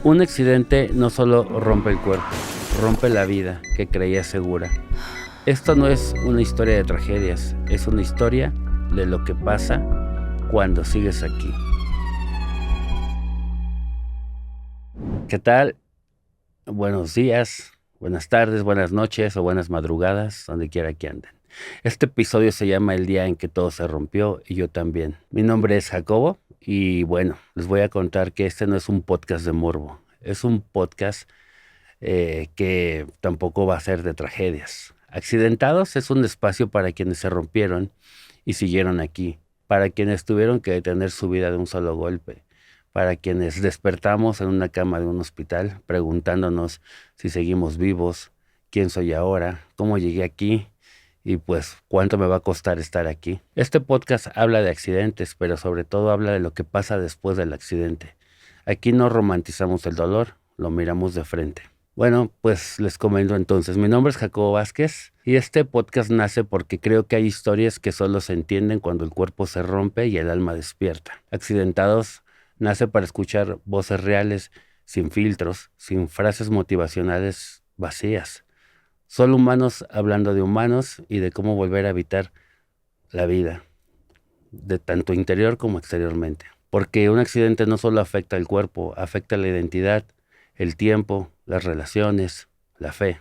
Un accidente no solo rompe el cuerpo, rompe la vida que creía segura. Esto no es una historia de tragedias, es una historia de lo que pasa cuando sigues aquí. ¿Qué tal? Buenos días, buenas tardes, buenas noches o buenas madrugadas, donde quiera que anden. Este episodio se llama El día en que todo se rompió y yo también. Mi nombre es Jacobo y bueno, les voy a contar que este no es un podcast de morbo. Es un podcast que tampoco va a ser de tragedias. Accidentados es un espacio para quienes se rompieron y siguieron aquí, para quienes tuvieron que detener su vida de un solo golpe, para quienes despertamos en una cama de un hospital preguntándonos si seguimos vivos, quién soy ahora, cómo llegué aquí y pues cuánto me va a costar estar aquí. Este podcast habla de accidentes, pero sobre todo habla de lo que pasa después del accidente. Aquí no romantizamos el dolor, lo miramos de frente. Bueno, pues les comento entonces. Mi nombre es Jacobo Vázquez y este podcast nace porque creo que hay historias que solo se entienden cuando el cuerpo se rompe y el alma despierta. Accidentados nace para escuchar voces reales, sin filtros, sin frases motivacionales vacías. Solo humanos hablando de humanos y de cómo volver a habitar la vida, de tanto interior como exteriormente. Porque un accidente no solo afecta al cuerpo, afecta la identidad, el tiempo, las relaciones, la fe.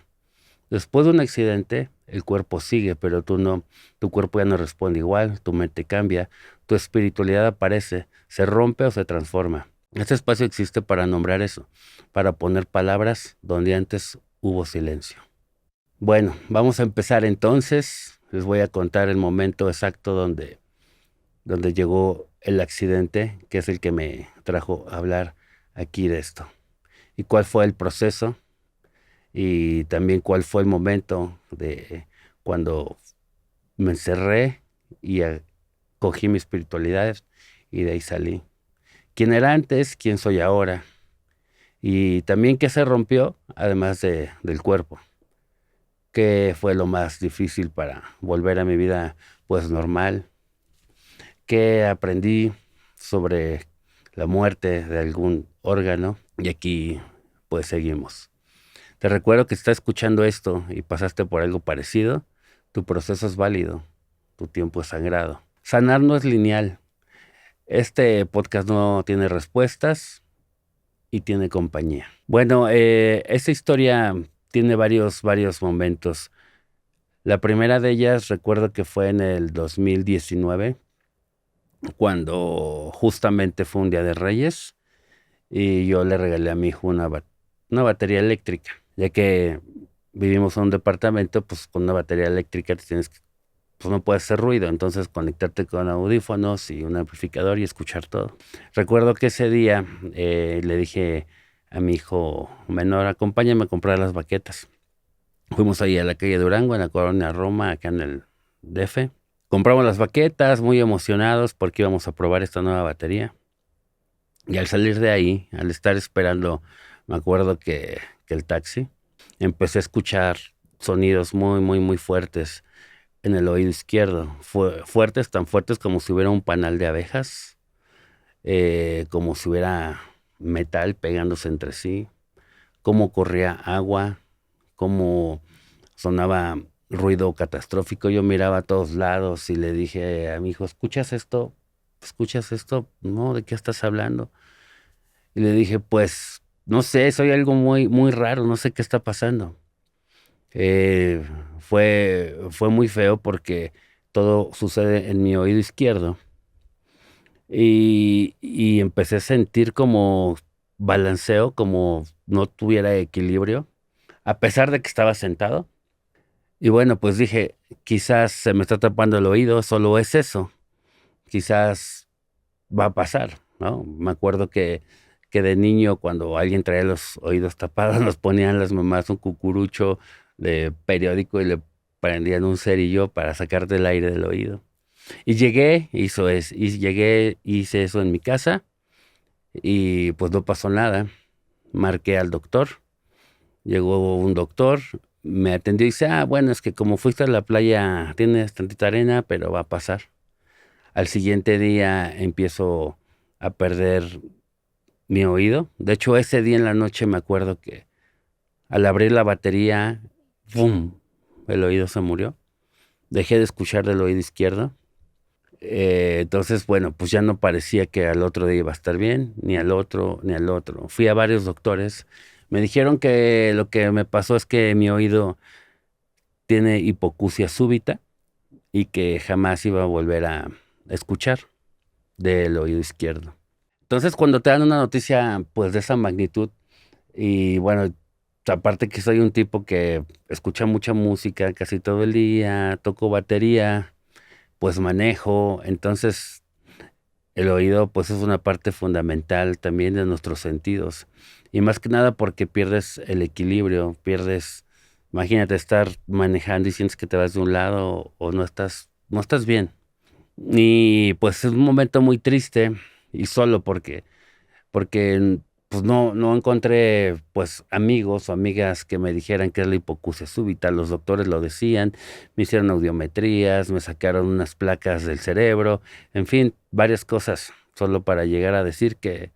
Después de un accidente, el cuerpo sigue, pero tú no. Tu cuerpo ya no responde igual, tu mente cambia, tu espiritualidad aparece, se rompe o se transforma. Este espacio existe para nombrar eso, para poner palabras donde antes hubo silencio. Bueno, vamos a empezar entonces. Les voy a contar el momento exacto donde llegó el accidente, que es el que me trajo a hablar aquí de esto. Y cuál fue el proceso y también cuál fue el momento de cuando me encerré y cogí mi espiritualidad y de ahí salí. ¿Quién era antes? ¿Quién soy ahora? Y también qué se rompió, además del cuerpo. ¿Qué fue lo más difícil para volver a mi vida pues normal? ¿Qué aprendí sobre la muerte de algún órgano? Y aquí pues seguimos. Te recuerdo que si estás escuchando esto y pasaste por algo parecido, tu proceso es válido, tu tiempo es sagrado. Sanar no es lineal. Este podcast no tiene respuestas y tiene compañía. Bueno, esta historia tiene varios momentos. La primera de ellas recuerdo que fue en el 2019, cuando justamente fue un Día de Reyes y yo le regalé a mi hijo una batería eléctrica, ya que vivimos en un departamento, pues con una batería eléctrica pues no puede hacer ruido, entonces conectarte con audífonos y un amplificador y escuchar todo. Recuerdo que ese día le dije a mi hijo menor, acompáñame a comprar las baquetas. Fuimos ahí a la calle Durango, en la colonia Roma, acá en el DF. Compramos las baquetas, muy emocionados porque íbamos a probar esta nueva batería. Y al salir de ahí, al estar esperando, me acuerdo que el taxi, empecé a escuchar sonidos muy fuertes en el oído izquierdo. Fuertes, tan fuertes como si hubiera un panal de abejas, como si hubiera metal pegándose entre sí, cómo corría agua, cómo sonaba ruido catastrófico. Yo miraba a todos lados y le dije a mi hijo, ¿escuchas esto? ¿Escuchas esto? No, ¿de qué estás hablando? Y le dije, pues, no sé, soy algo muy raro, no sé qué está pasando. Fue muy feo porque todo sucede en mi oído izquierdo y empecé a sentir como balanceo, como no tuviera equilibrio, a pesar de que estaba sentado. Y bueno, pues dije, quizás se me está tapando el oído, solo es eso, quizás va a pasar, ¿no? Me acuerdo que de niño, cuando alguien traía los oídos tapados, nos ponían las mamás un cucurucho de periódico y le prendían un cerillo para sacarte el aire del oído. Y hice eso en mi casa y pues no pasó nada. Marqué al doctor, llegó un doctor, me atendió y dice, bueno, es que como fuiste a la playa tienes tantita arena, pero va a pasar. Al siguiente día empiezo a perder mi oído. De hecho, ese día en la noche me acuerdo que al abrir la batería, ¡bum! El oído se murió. Dejé de escuchar del oído izquierdo. Entonces, bueno, pues ya no parecía que al otro día iba a estar bien, ni al otro, ni al otro. Fui a varios doctores. Me dijeron que lo que me pasó es que mi oído tiene hipoacusia súbita y que jamás iba a volver a escuchar del oído izquierdo. Entonces, cuando te dan una noticia, pues de esa magnitud, y bueno, aparte que soy un tipo que escucha mucha música casi todo el día, toco batería, pues manejo, entonces el oído pues es una parte fundamental también de nuestros sentidos. Y más que nada porque pierdes el equilibrio, imagínate estar manejando y sientes que te vas de un lado o no estás bien. Y pues es un momento muy triste y solo porque pues no encontré pues amigos o amigas que me dijeran que es la hipoacusia súbita. Los doctores lo decían, me hicieron audiometrías, me sacaron unas placas del cerebro, en fin, varias cosas, solo para llegar a decir que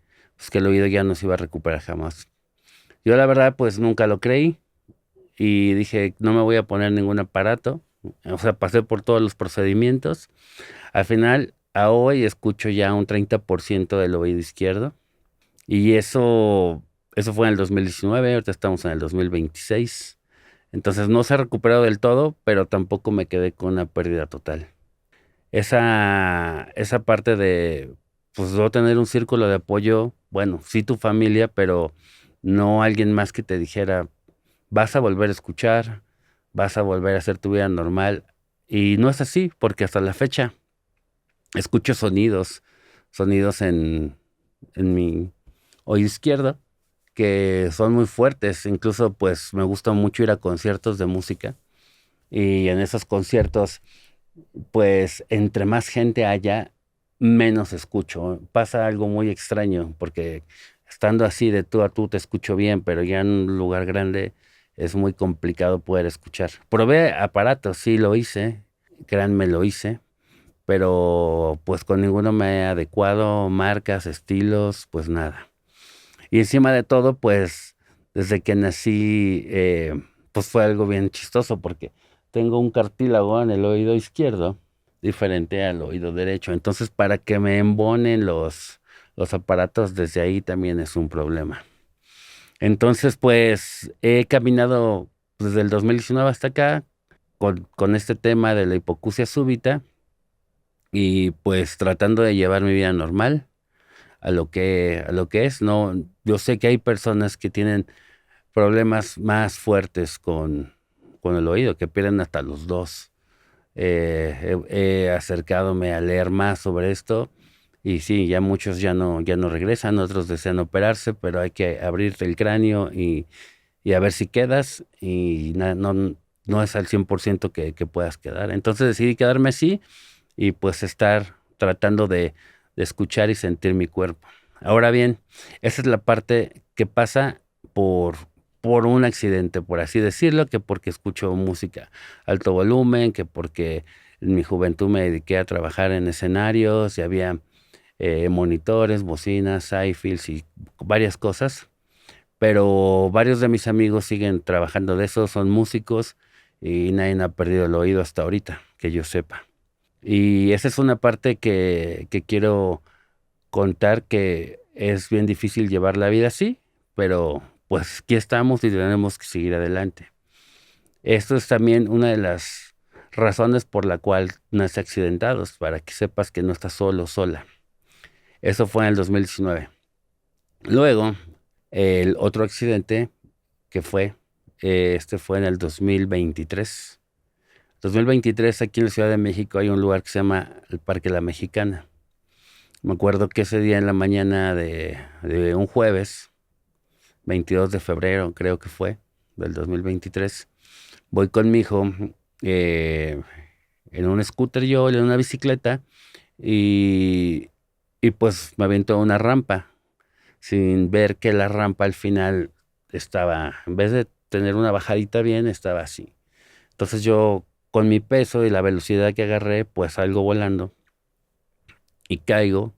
el oído ya no se iba a recuperar jamás. Yo la verdad pues nunca lo creí y dije, no me voy a poner ningún aparato. O sea, pasé por todos los procedimientos. Al final, a hoy escucho ya un 30% del oído izquierdo. Y eso fue en el 2019, ahorita estamos en el 2026. Entonces no se ha recuperado del todo, pero tampoco me quedé con una pérdida total. Esa parte de, pues, no tener un círculo de apoyo, bueno, sí tu familia, pero no alguien más que te dijera, vas a volver a escuchar, vas a volver a hacer tu vida normal. Y no es así, porque hasta la fecha escucho sonidos en mi oído izquierdo que son muy fuertes. Incluso pues me gusta mucho ir a conciertos de música y en esos conciertos pues entre más gente haya, menos escucho. Pasa algo muy extraño porque estando así de tú a tú te escucho bien, pero ya en un lugar grande es muy complicado poder escuchar. Probé aparatos, sí lo hice, créanme lo hice, pero pues con ninguno me he adecuado, marcas, estilos, pues nada. Y encima de todo, pues desde que nací, pues fue algo bien chistoso porque tengo un cartílago en el oído izquierdo diferente al oído derecho. Entonces, para que me embonen los aparatos desde ahí también es un problema. Entonces, pues he caminado desde el 2019 hasta acá con este tema de la hipoacusia súbita y pues tratando de llevar mi vida normal a lo que es. No, yo sé que hay personas que tienen problemas más fuertes con el oído, que pierden hasta los dos. He acercadome a leer más sobre esto y sí, ya muchos ya no regresan, otros desean operarse, pero hay que abrirte el cráneo y a ver si quedas y no es al 100% que puedas quedar. Entonces decidí quedarme así y pues estar tratando de escuchar y sentir mi cuerpo. Ahora bien, esa es la parte que pasa por, por un accidente, por así decirlo, que porque escucho música a alto volumen, que porque en mi juventud me dediqué a trabajar en escenarios y había monitores, bocinas, hi-fis y varias cosas, pero varios de mis amigos siguen trabajando de eso, son músicos y nadie ha perdido el oído hasta ahorita, que yo sepa. Y esa es una parte que quiero contar, que es bien difícil llevar la vida así, pero pues aquí estamos y tenemos que seguir adelante. Esto es también una de las razones por la cual nace Accidentados, para que sepas que no estás solo, sola. Eso fue en el 2019. Luego, el otro accidente que fue en el 2023. 2023, aquí en la Ciudad de México hay un lugar que se llama el Parque La Mexicana. Me acuerdo que ese día en la mañana de un jueves, 22 de febrero creo que fue, del 2023, voy con mi hijo eh, en un scooter, yo en una bicicleta, y, y pues me aventó a una rampa, sin ver que la rampa al final estaba, en vez de tener una bajadita bien, estaba así. Entonces yo, con mi peso y la velocidad que agarré, pues salgo volando y caigo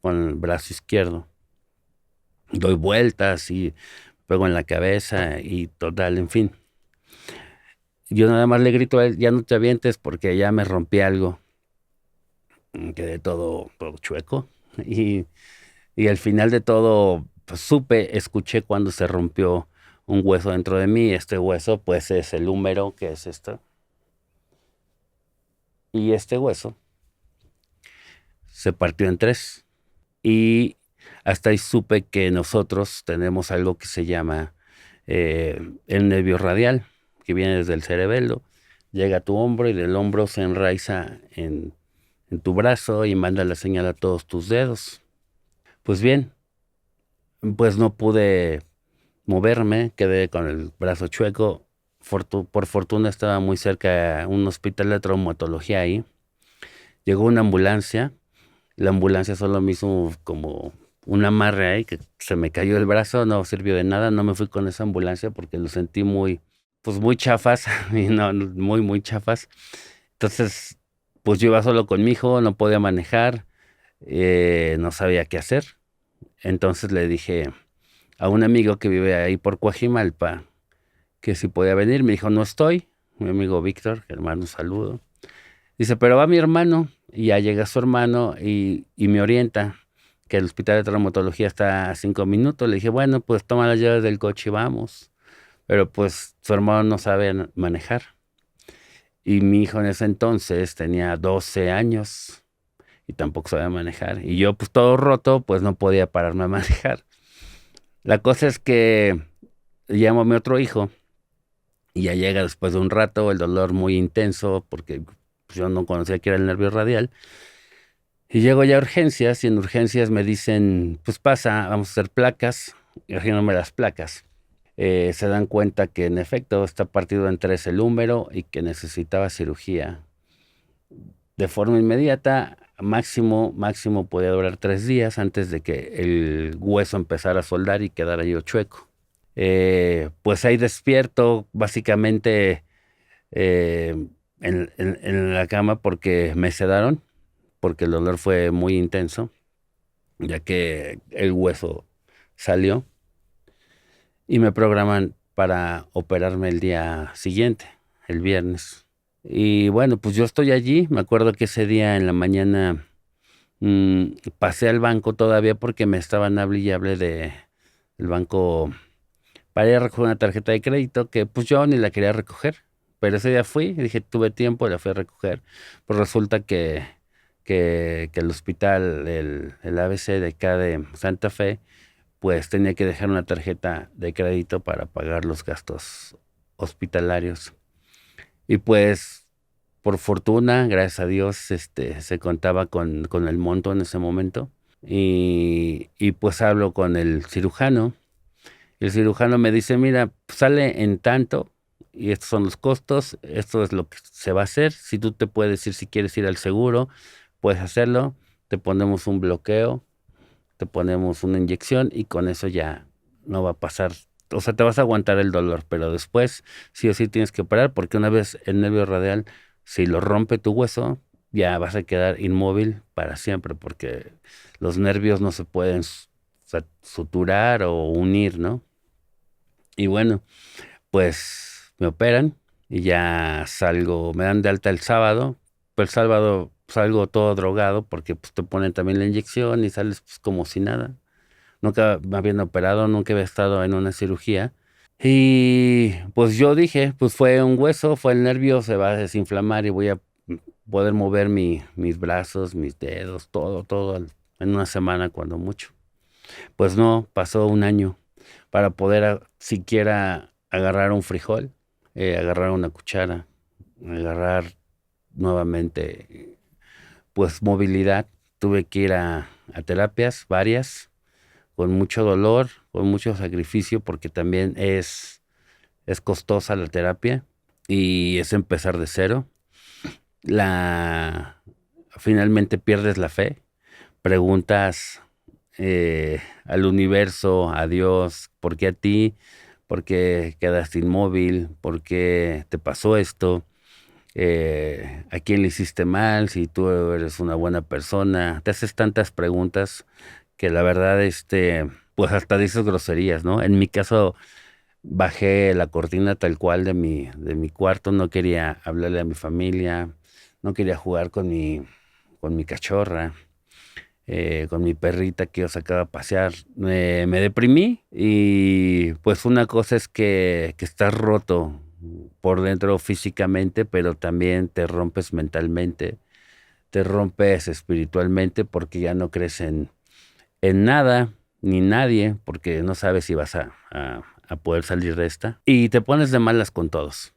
con el brazo izquierdo. doy vueltas y pego en la cabeza y total, en fin. Yo nada más le grito a él, ya no te avientes porque ya me rompí algo. Quedé todo chueco y, y al final de todo pues, escuché cuando se rompió un hueso dentro de mí. Este hueso pues es el húmero, que es esto. Y este hueso se partió en tres. Y hasta ahí supe que nosotros tenemos algo que se llama el nervio radial, que viene desde el cerebelo, llega a tu hombro y del hombro se enraiza en tu brazo y manda la señal a todos tus dedos. Pues bien, pues no pude moverme, quedé con el brazo chueco. Por fortuna estaba muy cerca un hospital de traumatología ahí. Llegó una ambulancia. La ambulancia solo me hizo como un amarre ahí, que se me cayó el brazo, no sirvió de nada. No me fui con esa ambulancia porque lo sentí pues muy chafas, y no, muy chafas. Entonces, pues yo iba solo con mi hijo, no podía manejar, no sabía qué hacer. Entonces le dije a un amigo que vive ahí por Coajimalpa que si podía venir. Me dijo, no estoy. Mi amigo Víctor, hermano, un saludo. Dice, pero va mi hermano. Y ya llega su hermano y me orienta que el hospital de traumatología está a 5 minutos. Le dije, bueno, pues toma las llaves del coche y vamos. Pero pues su hermano no sabe manejar. Y mi hijo en ese entonces tenía 12 años y tampoco sabía manejar. Y yo pues todo roto, pues no podía pararme a manejar. La cosa es que llamo a mi otro hijo y ya llega después de un rato, el dolor muy intenso porque pues, yo no conocía que era el nervio radial. Y llego ya a urgencias y en urgencias me dicen, pues pasa, vamos a hacer placas, y haciéndome las placas. Se dan cuenta que en efecto está partido en tres el húmero y que necesitaba cirugía de forma inmediata. Máximo podía durar 3 días antes de que el hueso empezara a soldar y quedara yo chueco. Pues ahí despierto básicamente en la cama porque me sedaron, porque el dolor fue muy intenso, ya que el hueso salió y me programan para operarme el día siguiente, el viernes. Y bueno, pues yo estoy allí. Me acuerdo que ese día en la mañana pasé al banco todavía porque me estaban hable y hable del banco para ir a recoger una tarjeta de crédito que pues yo ni la quería recoger. Pero ese día fui, dije, tuve tiempo y la fui a recoger. Pues resulta que el hospital, el ABC de acá de Santa Fe, pues tenía que dejar una tarjeta de crédito para pagar los gastos hospitalarios. Y pues, por fortuna, gracias a Dios, se contaba con el monto en ese momento. Y pues hablo con el cirujano. El cirujano me dice, mira, sale en tanto y estos son los costos, esto es lo que se va a hacer. Si tú te puedes decir si quieres ir al seguro, puedes hacerlo. Te ponemos un bloqueo, te ponemos una inyección y con eso ya no va a pasar. O sea, te vas a aguantar el dolor, pero después sí o sí tienes que operar porque una vez el nervio radial, si lo rompe tu hueso, ya vas a quedar inmóvil para siempre porque los nervios no se pueden suturar o unir, ¿no? Y bueno, pues me operan y ya salgo, me dan de alta el sábado, pero el sábado salgo todo drogado porque pues te ponen también la inyección y sales pues como si nada. Nunca me habían operado, nunca había estado en una cirugía. Y pues yo dije, pues fue un hueso, fue el nervio, se va a desinflamar y voy a poder mover mis brazos, mis dedos, todo en una semana cuando mucho. Pues no, pasó un año para poder siquiera agarrar un frijol, agarrar una cuchara, agarrar nuevamente, pues movilidad. Tuve que ir a terapias, varias, con mucho dolor, con mucho sacrificio, porque también es costosa la terapia y es empezar de cero. Finalmente pierdes la fe, preguntas al universo, a Dios, ¿por qué a ti? ¿Por qué quedaste inmóvil? ¿Por qué te pasó esto? ¿A quién le hiciste mal? Si tú eres una buena persona. Te haces tantas preguntas que la verdad, pues hasta dices groserías, ¿no? En mi caso, bajé la cortina tal cual de mi cuarto, no quería hablarle a mi familia, no quería jugar con mi cachorra, con mi perrita que yo sacaba a pasear. Me deprimí y pues una cosa es que estás roto por dentro físicamente, pero también te rompes mentalmente, te rompes espiritualmente porque ya no crees en nada ni nadie, porque no sabes si vas a poder salir de esta. Y te pones de malas con todos.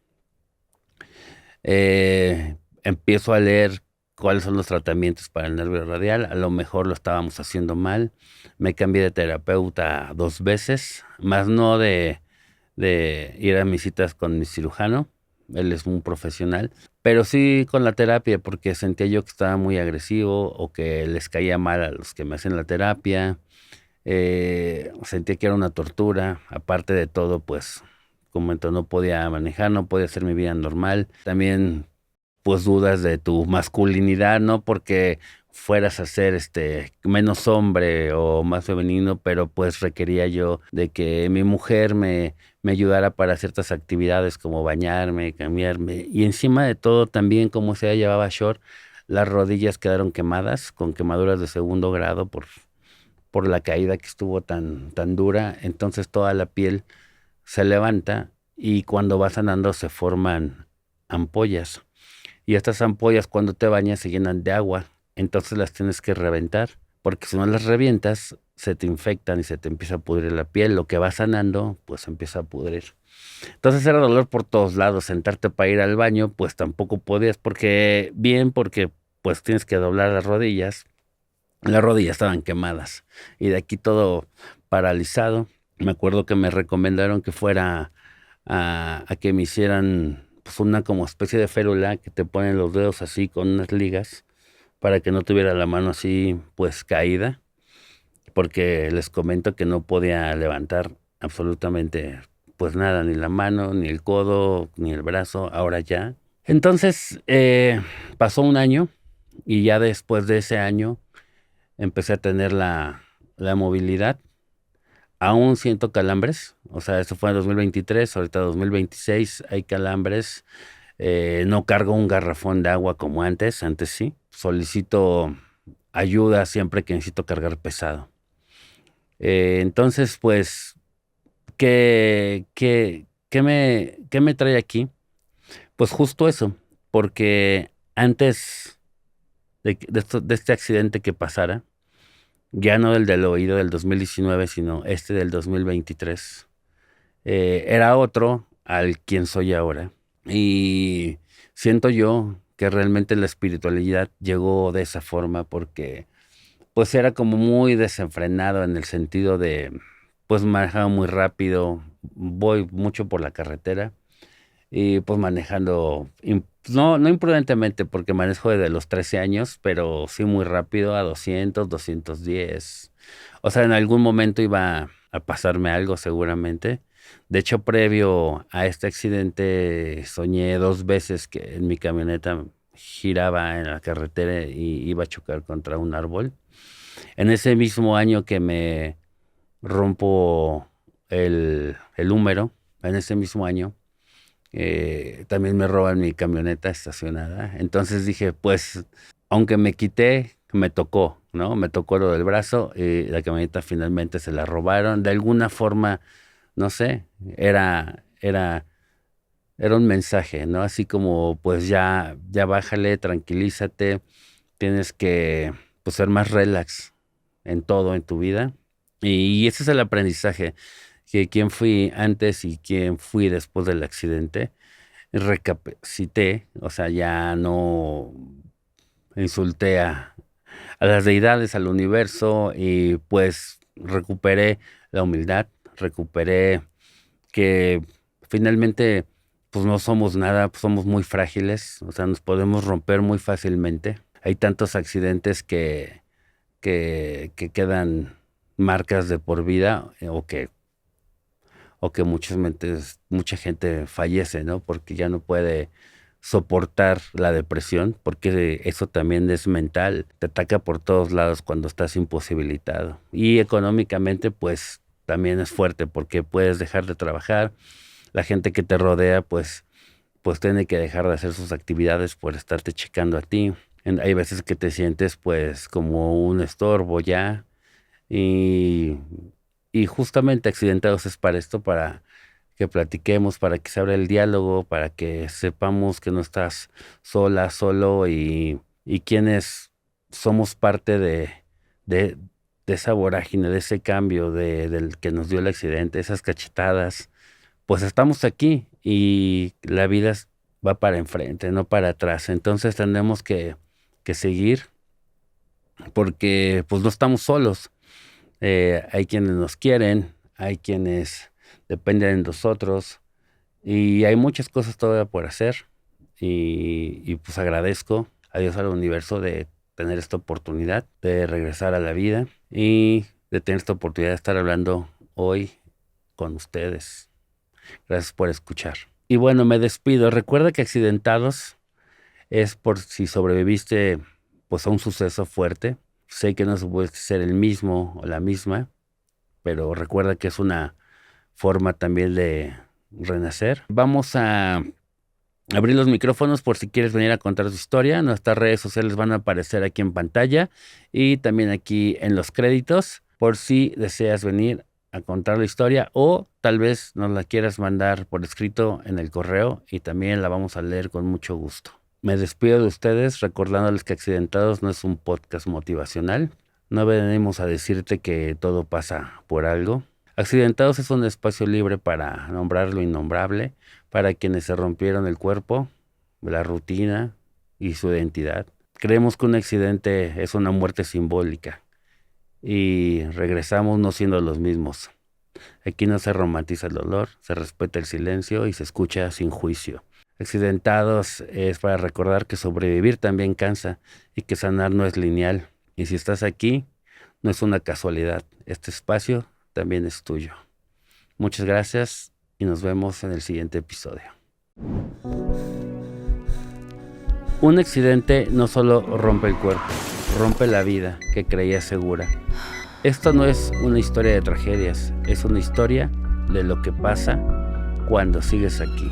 Empiezo a leer cuáles son los tratamientos para el nervio radial. A lo mejor lo estábamos haciendo mal. Me cambié de terapeuta 2 veces, más no de ir a mis citas con mi cirujano. Él es un profesional, pero sí con la terapia, porque sentía yo que estaba muy agresivo o que les caía mal a los que me hacen la terapia. Sentía que era una tortura. Aparte de todo, pues, como entonces no podía manejar, no podía hacer mi vida normal. También, pues, dudas de tu masculinidad, no porque fueras a ser menos hombre o más femenino, pero pues requería yo de que mi mujer me ayudara para ciertas actividades como bañarme, cambiarme. Y encima de todo, también como sea llevaba short, las rodillas quedaron quemadas, con quemaduras de 2.º grado por la caída que estuvo tan dura. Entonces toda la piel se levanta y cuando vas sanando se forman ampollas. Y estas ampollas, cuando te bañas, se llenan de agua. Entonces las tienes que reventar, porque si no las revientas, se te infectan y se te empieza a pudrir la piel. Lo que va sanando, pues empieza a pudrir. Entonces era dolor por todos lados. Sentarte para ir al baño, pues tampoco podías, porque pues tienes que doblar las rodillas. Las rodillas estaban quemadas y de aquí todo paralizado. Me acuerdo que me recomendaron que fuera a que me hicieran pues una como especie de férula que te ponen los dedos así con unas ligas para que no tuviera la mano así pues caída, porque les comento que no podía levantar absolutamente pues nada, ni la mano, ni el codo, ni el brazo, ahora ya. Entonces pasó un año y ya después de ese año empecé a tener la movilidad. Aún siento calambres, o sea, eso fue en 2023, ahorita 2026 hay calambres. No cargo un garrafón de agua como antes sí. Solicito ayuda siempre que necesito cargar pesado. Entonces, pues, ¿qué me trae aquí? Pues justo eso, porque antes de este accidente que pasara, ya no del oído del 2019, sino del 2023. Era otro al quien soy ahora. Y siento yo que realmente la espiritualidad llegó de esa forma porque pues era como muy desenfrenado en el sentido de, pues manejaba muy rápido, voy mucho por la carretera y pues manejando, no imprudentemente porque manejo desde los 13 años, pero sí muy rápido a 200, 210. O sea, en algún momento iba a pasarme algo seguramente. De hecho, previo a este accidente, soñé 2 veces que en mi camioneta giraba en la carretera y iba a chocar contra un árbol. En ese mismo año que me rompo el húmero, en ese mismo año, también me roban mi camioneta estacionada. Entonces dije, pues, aunque me quité, me tocó, ¿no? Me tocó lo del brazo y la camioneta finalmente se la robaron. De alguna forma, no sé, era un mensaje, ¿no? Así como, pues ya bájale, tranquilízate, tienes que, pues, ser más relax en todo en tu vida. Y ese es el aprendizaje, que quién fui antes y quién fui después del accidente. Recapacité, o sea, ya no insulté a las deidades, al universo, y pues recuperé la humildad, recuperé que finalmente pues no somos nada, pues somos muy frágiles, o sea, nos podemos romper muy fácilmente. Hay tantos accidentes que quedan marcas de por vida, o que mucha gente fallece, ¿no? Porque ya no puede soportar la depresión, porque eso también es mental, te ataca por todos lados cuando estás imposibilitado. Y económicamente, pues también es fuerte porque puedes dejar de trabajar, la gente que te rodea, pues tiene que dejar de hacer sus actividades por estarte checando a ti. Hay veces que te sientes pues como un estorbo ya y, y justamente Accidentados es para esto, para que platiquemos, para que se abra el diálogo, para que sepamos que no estás sola, solo y quienes somos parte de, de esa vorágine, de ese cambio del que nos dio el accidente, esas cachetadas. Pues estamos aquí y la vida va para enfrente, no para atrás. Entonces tenemos que seguir porque pues no estamos solos. Hay quienes nos quieren, hay quienes dependen de nosotros y hay muchas cosas todavía por hacer y pues agradezco a Dios, al universo, de tener esta oportunidad de regresar a la vida y de tener esta oportunidad de estar hablando hoy con ustedes. Gracias por escuchar. Y bueno, me despido. Recuerda que Accidentados es por si sobreviviste pues a un suceso fuerte. Sé que no se puede ser el mismo o la misma, pero recuerda que es una forma también de renacer. Vamos a abrir los micrófonos por si quieres venir a contar tu historia. Nuestras redes sociales van a aparecer aquí en pantalla y también aquí en los créditos por si deseas venir a contar la historia o tal vez nos la quieras mandar por escrito en el correo y también la vamos a leer con mucho gusto. Me despido de ustedes recordándoles que Accidentados no es un podcast motivacional. No venimos a decirte que todo pasa por algo. Accidentados es un espacio libre para nombrar lo innombrable, para quienes se rompieron el cuerpo, la rutina y su identidad. Creemos que un accidente es una muerte simbólica y regresamos no siendo los mismos. Aquí no se romantiza el dolor, se respeta el silencio y se escucha sin juicio. Accidentados es para recordar que sobrevivir también cansa y que sanar no es lineal. Y si estás aquí, no es una casualidad. Este espacio también es tuyo. Muchas gracias y nos vemos en el siguiente episodio. Un accidente no solo rompe el cuerpo, rompe la vida que creías segura. Esto no es una historia de tragedias, es una historia de lo que pasa cuando sigues aquí.